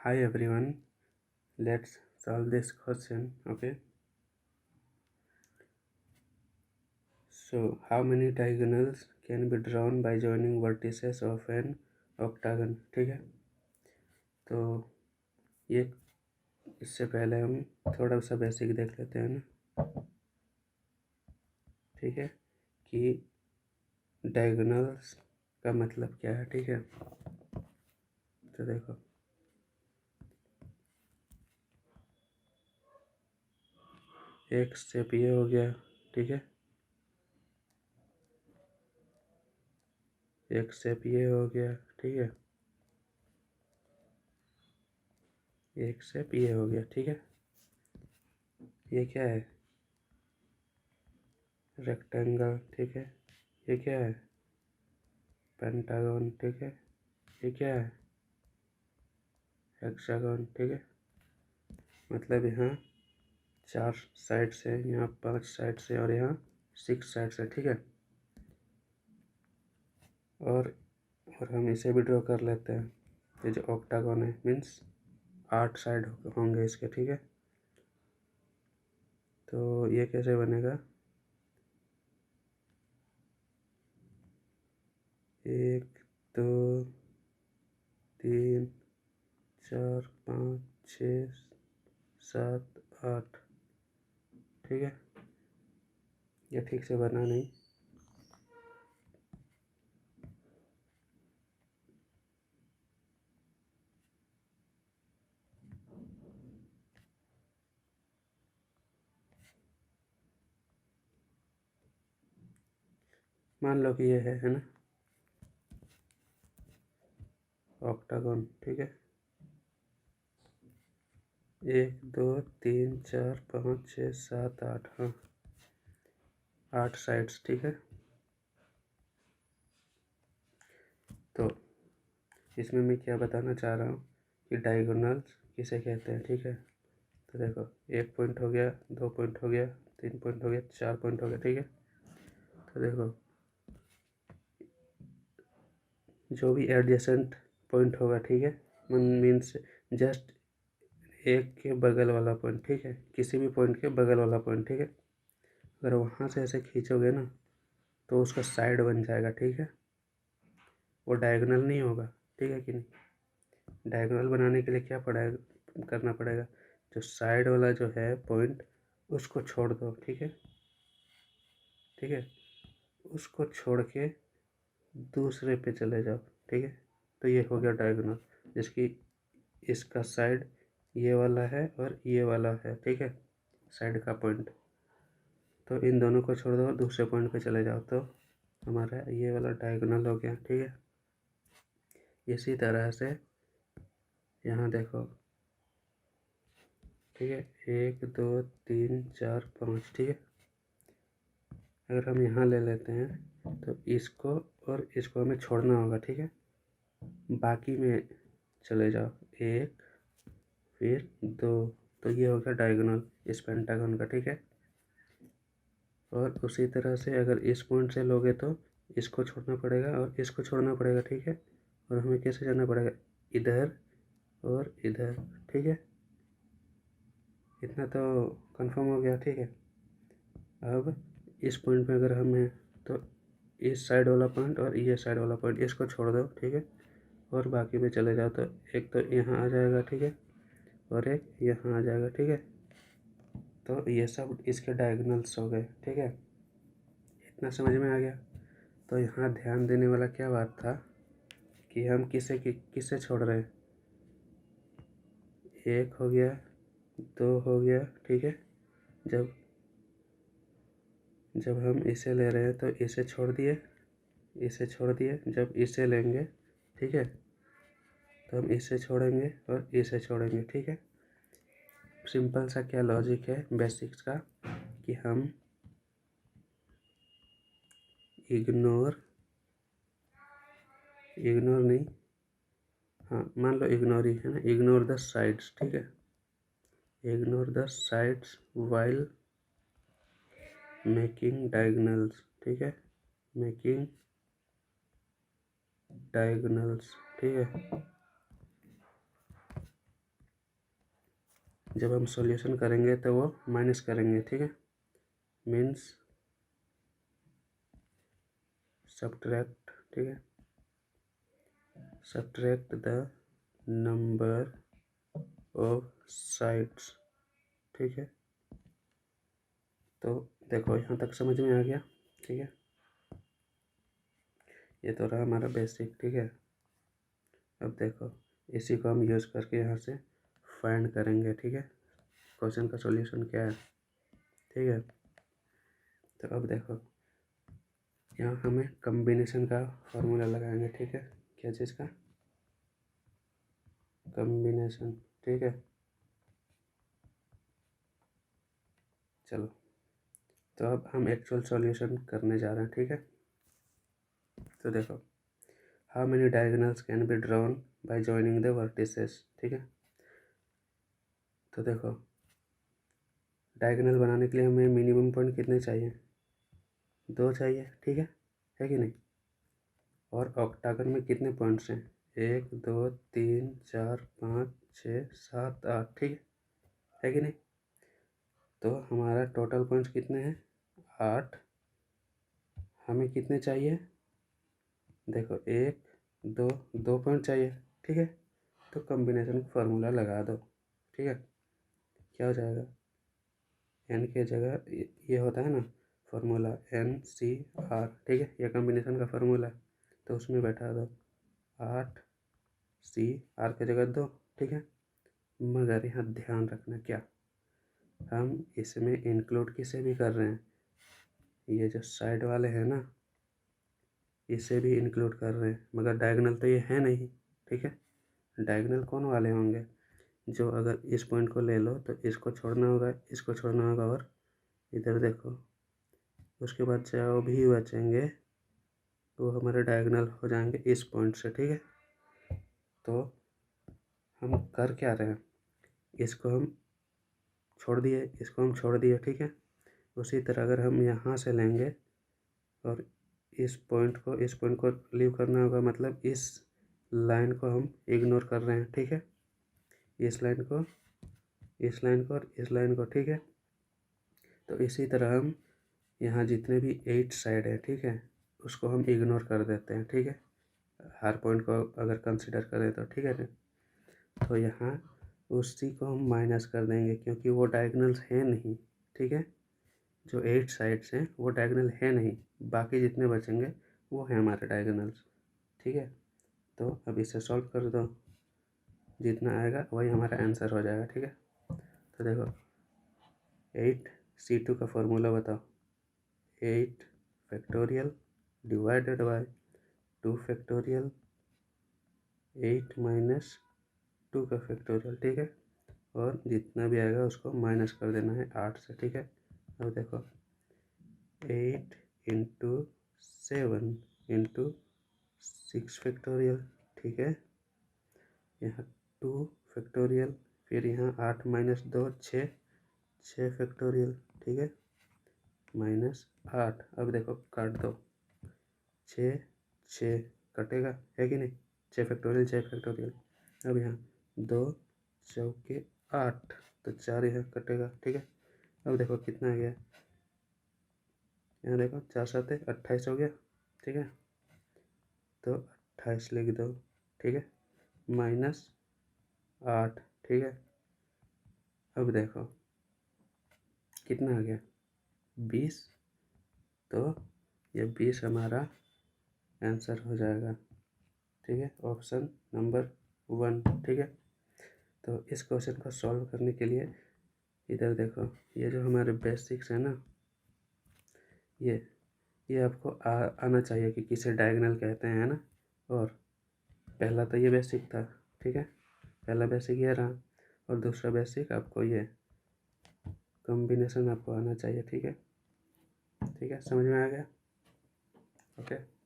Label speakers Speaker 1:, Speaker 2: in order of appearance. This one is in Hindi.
Speaker 1: Hi everyone, let's solve this question. Okay, so how many diagonals can be drawn by joining vertices of an octagon? ठीक है, तो ये इससे पहले हम थोड़ा सा बेसिक देख लेते हैं ना। ठीक है, कि डायगोनल्स का मतलब क्या है। ठीक है, तो देखो एक स्टेप ये हो गया। ठीक है, एक स्टेप ये हो गया। ठीक है, एक स्टेप ये हो गया। ठीक है, ये क्या है? रेक्टेंगल। ठीक है, ये क्या है? पेंटागन। ठीक है, ये क्या है? हेक्सागन। ठीक है, मतलब यहाँ 4 साइड से, यहाँ 5 साइड से और यहाँ 6 साइड से। ठीक है, और हम इसे भी ड्रॉ कर लेते हैं। ये जो ऑक्टागन है मीन्स 8 साइड होंगे इसके। ठीक है, तो ये कैसे बनेगा? 1 2 3 4 5 6 7 8। ठीक है, ये ठीक से बना नहीं। मान लो कि ये है ना ऑक्टागन। ठीक है, 1 2 3 4 5 6 7 8। हाँ, 8 साइड्स। ठीक है, तो इसमें मैं क्या बताना चाह रहा हूँ कि डायगोनल्स किसे कहते हैं। ठीक है, तो देखो 1 पॉइंट हो गया, 2 पॉइंट हो गया, 3 पॉइंट हो गया, 4 पॉइंट हो गया। ठीक है, तो देखो जो भी एडजेसेंट पॉइंट होगा। ठीक है, मीन्स जस्ट एक के बगल वाला पॉइंट। ठीक है, किसी भी पॉइंट के बगल वाला पॉइंट। ठीक है, अगर वहाँ से ऐसे खींचोगे ना तो उसका साइड बन जाएगा। ठीक है, वो डायगोनल नहीं होगा। ठीक है कि नहीं? डायगोनल बनाने के लिए क्या करना पड़ेगा? जो साइड वाला जो है पॉइंट उसको छोड़ दो। ठीक है, ठीक है, उसको छोड़ के दूसरे पे चले जाओ। ठीक है, तो ये हो गया डायगोनल, जिसकी इसका साइड ये वाला है और ये वाला है। ठीक है, साइड का पॉइंट, तो इन दोनों को छोड़ दो और दूसरे पॉइंट पे चले जाओ, तो हमारा ये वाला डायगोनल हो गया। ठीक है, इसी तरह से यहाँ देखो। ठीक है, 1 2 3 4 5। ठीक है, अगर हम यहाँ ले लेते हैं तो इसको और इसको हमें छोड़ना होगा। ठीक है, बाकी में चले जाओ, 1 फिर 2, तो ये हो गया डायगोनल इस पेंटागन का। ठीक है, और उसी तरह से अगर इस पॉइंट से लोगे तो इसको छोड़ना पड़ेगा और इसको छोड़ना पड़ेगा। ठीक है, और हमें कैसे जाना पड़ेगा? इधर और इधर। ठीक है, इतना तो कंफर्म हो गया। ठीक है, अब इस पॉइंट पे अगर हमें, तो इस साइड वाला पॉइंट और ये साइड वाला पॉइंट इसको छोड़ दो। ठीक है, और बाकी में चले जाओ, तो एक तो यहाँ आ जाएगा। ठीक है, और एक यहाँ आ जाएगा। ठीक है, तो ये सब इसके डायगोनल्स हो गए। ठीक है, इतना समझ में आ गया। तो यहाँ ध्यान देने वाला क्या बात था कि हम किसे छोड़ रहे हैं। 1 हो गया, 2 हो गया। ठीक है, जब जब हम इसे ले रहे हैं तो इसे छोड़ दिए, इसे छोड़ दिए। जब इसे लेंगे, ठीक है, तो हम इसे छोड़ेंगे और इसे छोड़ेंगे। ठीक है, सिंपल सा क्या लॉजिक है बेसिक्स का कि हम इग्नोर नहीं, हाँ मान लो इग्नोर ही है ना, इग्नोर द साइड्स। ठीक है, ignore the sides while making diagonals. ठीक है, मेकिंग डायगोनल्स। ठीक है, जब हम सॉल्यूशन करेंगे तो वो माइनस करेंगे, ठीक है। मीन्स सब्ट्रैक्ट, ठीक है, subtract the number of sides, ठीक है। तो देखो यहाँ तक समझ में आ गया, ठीक है। ये तो रहा हमारा बेसिक, ठीक है। अब देखो इसी को हम यूज़ करके यहाँ से फाइंड करेंगे, ठीक है, क्वेश्चन का सॉल्यूशन क्या है, ठीक है। तो अब देखो यहाँ हमें कम्बिनेशन का फॉर्मूला लगाएंगे, ठीक है। क्या चीज़ का? कम्बिनेशन, ठीक है। चलो तो अब हम एक्चुअल सॉल्यूशन करने जा रहे हैं, ठीक है। तो देखो how many diagonals can be drawn by joining the vertices, ठीक है। तो देखो डायगोनल बनाने के लिए हमें मिनिमम पॉइंट कितने चाहिए? 2 चाहिए, ठीक है कि नहीं। और ऑक्टागन में कितने पॉइंट्स हैं? 1 2 3 4 5 6 7 8, ठीक है कि नहीं। तो हमारा टोटल पॉइंट्स कितने हैं? 8। हमें कितने चाहिए? देखो 1 2 पॉइंट चाहिए, ठीक है। तो कॉम्बिनेशन का फार्मूला लगा दो, ठीक है। क्या हो जाएगा? एन की जगह ये होता है ना फार्मूला NCR, ठीक है। ये कॉम्बिनेशन का फार्मूला, तो उसमें बैठा दो 8CR की जगह 2, ठीक है। मगर यहाँ ध्यान रखना क्या, हम इसमें इंक्लूड किसे भी कर रहे हैं? ये जो साइड वाले हैं ना इसे भी इंक्लूड कर रहे हैं, मगर डायगोनल तो ये है नहीं, ठीक है। डायगोनल कौन वाले होंगे? जो अगर इस पॉइंट को ले लो तो इसको छोड़ना होगा, इसको छोड़ना होगा, और इधर देखो उसके बाद जो भी बचेंगे तो हमारे डायगोनल हो जाएंगे इस पॉइंट से, ठीक है। तो हम कर क्या रहे हैं? इसको हम छोड़ दिए, इसको हम छोड़ दिए, ठीक है। उसी तरह अगर हम यहाँ से लेंगे और इस पॉइंट को लीव करना होगा, मतलब इस लाइन को हम इग्नोर कर रहे हैं, ठीक है। इस लाइन को, इस लाइन को और इस लाइन को, ठीक है। तो इसी तरह हम यहाँ जितने भी 8 साइड है, ठीक है, उसको हम इग्नोर कर देते हैं, ठीक है। हर पॉइंट को अगर कंसिडर करें तो, ठीक है ना। तो यहाँ उसी को हम माइनस कर देंगे क्योंकि वो डायगोनल्स हैं नहीं, ठीक है। जो 8 साइड्स हैं वो डायगोनल है नहीं, बाकी जितने बचेंगे वो हैं हमारे डायगोनल्स, ठीक है। तो अब इसे सॉल्व कर दो, जितना आएगा वही हमारा आंसर हो जाएगा, ठीक है। तो देखो 8C2 का फॉर्मूला बताओ। 8 factorial divided by 2 factorial 8 minus 2 का फैक्टोरियल, ठीक है। और जितना भी आएगा उसको माइनस कर देना है 8 से, ठीक है। अब देखो 8 इंटू 7 इंटू 6 फैक्टोरियल, ठीक है। यहाँ 2 फैक्टोरियल, फिर यहाँ 8 माइनस 2 6 फैक्टोरियल, ठीक है, माइनस 8। अब देखो काट दो, 6 कटेगा, है कि नहीं। 6 फैक्टोरियल 6 फैक्टोरियल। अब यहाँ 2 चौके 8, तो 4 यहाँ कटेगा, ठीक है। अब देखो कितना आ गया, यहाँ देखो 4 7 28 हो गया, ठीक है। तो 28 लिख दो, ठीक है, माइनस 8, ठीक है। अब देखो कितना आ गया 20, तो ये 20 हमारा आंसर हो जाएगा, ठीक है, ऑप्शन नंबर 1, ठीक है। तो इस क्वेश्चन को सॉल्व करने के लिए इधर देखो ये जो हमारे बेसिक्स है ना, ये आपको आना चाहिए कि किसे डायगोनल कहते हैं ना। और पहला तो ये बेसिक था, ठीक है, पहला बेसिक ये रहा, और दूसरा बेसिक आपको ये कॉम्बिनेशन आपको आना चाहिए, ठीक है। ठीक है, समझ में आ गया? ओके।